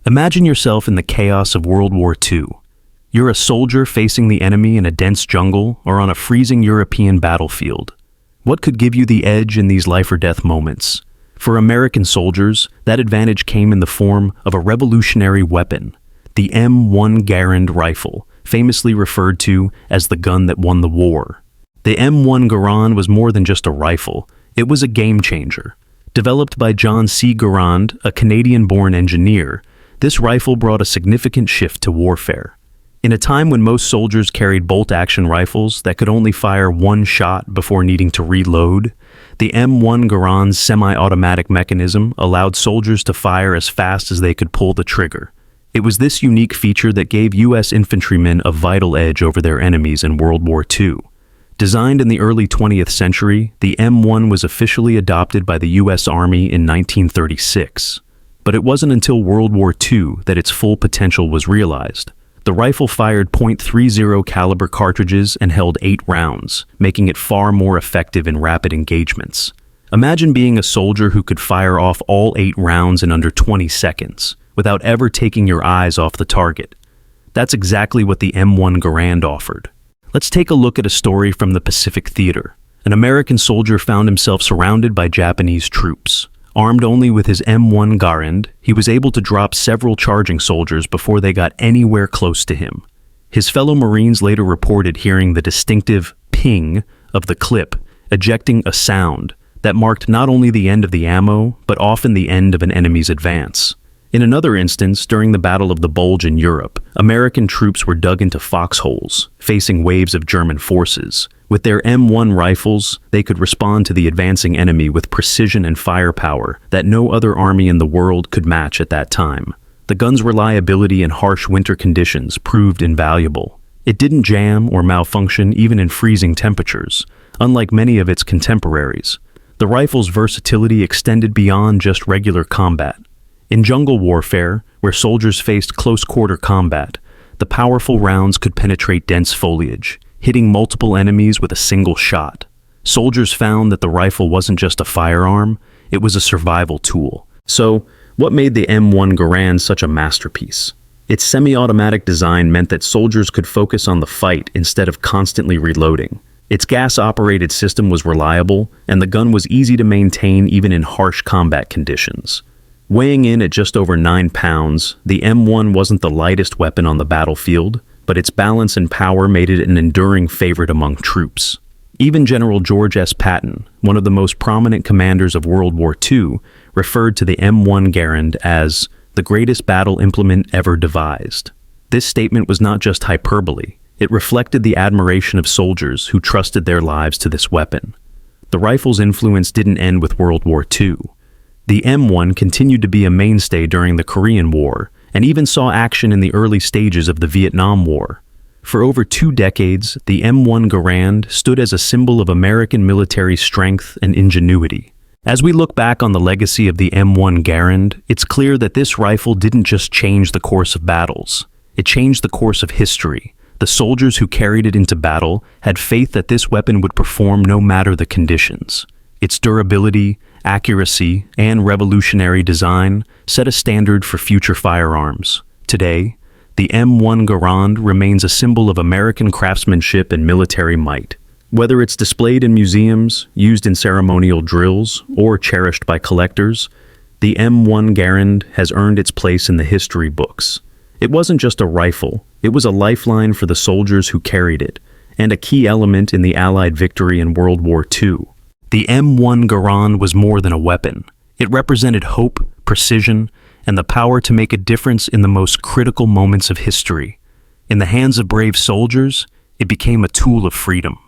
Imagine yourself in the chaos of World War II. You're a soldier facing the enemy in a dense jungle or on a freezing European battlefield. What could give you the edge in these life-or-death moments? For American soldiers, that advantage came in the form of a revolutionary weapon, the M1 Garand rifle, famously referred to as the gun that won the war. The M1 Garand was more than just a rifle, it was a game-changer. Developed by John C. Garand, a Canadian-born engineer, this rifle brought a significant shift to warfare. In a time when most soldiers carried bolt-action rifles that could only fire one shot before needing to reload, the M1 Garand's semi-automatic mechanism allowed soldiers to fire as fast as they could pull the trigger. It was this unique feature that gave U.S. infantrymen a vital edge over their enemies in World War II. Designed in the early 20th century, the M1 was officially adopted by the U.S. Army in 1936. But it wasn't until World War II that its full potential was realized. The rifle fired .30 caliber cartridges and held 8 rounds, making it far more effective in rapid engagements. Imagine being a soldier who could fire off all 8 rounds in under 20 seconds, without ever taking your eyes off the target. That's exactly what the M1 Garand offered. Let's take a look at a story from the Pacific Theater. An American soldier found himself surrounded by Japanese troops. Armed only with his M1 Garand, he was able to drop several charging soldiers before they got anywhere close to him. His fellow Marines later reported hearing the distinctive ping of the clip, ejecting a sound that marked not only the end of the ammo, but often the end of an enemy's advance. In another instance, during the Battle of the Bulge in Europe, American troops were dug into foxholes, facing waves of German forces. With their M1 rifles, they could respond to the advancing enemy with precision and firepower that no other army in the world could match at that time. The gun's reliability in harsh winter conditions proved invaluable. It didn't jam or malfunction even in freezing temperatures, unlike many of its contemporaries. The rifle's versatility extended beyond just regular combat. In jungle warfare, where soldiers faced close-quarter combat, the powerful rounds could penetrate dense foliage, hitting multiple enemies with a single shot. Soldiers found that the rifle wasn't just a firearm, it was a survival tool. So, what made the M1 Garand such a masterpiece? Its semi-automatic design meant that soldiers could focus on the fight instead of constantly reloading. Its gas-operated system was reliable, and the gun was easy to maintain even in harsh combat conditions. Weighing in at just over 9 pounds, the M1 wasn't the lightest weapon on the battlefield, but its balance and power made it an enduring favorite among troops. Even General George S. Patton, one of the most prominent commanders of World War II, referred to the M1 Garand as the greatest battle implement ever devised. This statement was not just hyperbole, it reflected the admiration of soldiers who trusted their lives to this weapon. The rifle's influence didn't end with World War II. The M1 continued to be a mainstay during the Korean War, and even saw action in the early stages of the Vietnam War. For over 2 decades, the M1 Garand stood as a symbol of American military strength and ingenuity. As we look back on the legacy of the M1 Garand, it's clear that this rifle didn't just change the course of battles. It changed the course of history. The soldiers who carried it into battle had faith that this weapon would perform no matter the conditions. Its durability, accuracy, and revolutionary design set a standard for future firearms. Today, the M1 Garand remains a symbol of American craftsmanship and military might. Whether it's displayed in museums, used in ceremonial drills, or cherished by collectors, the M1 Garand has earned its place in the history books. It wasn't just a rifle, it was a lifeline for the soldiers who carried it, and a key element in the Allied victory in World War II. The M1 Garand was more than a weapon. It represented hope, precision, and the power to make a difference in the most critical moments of history. In the hands of brave soldiers, it became a tool of freedom.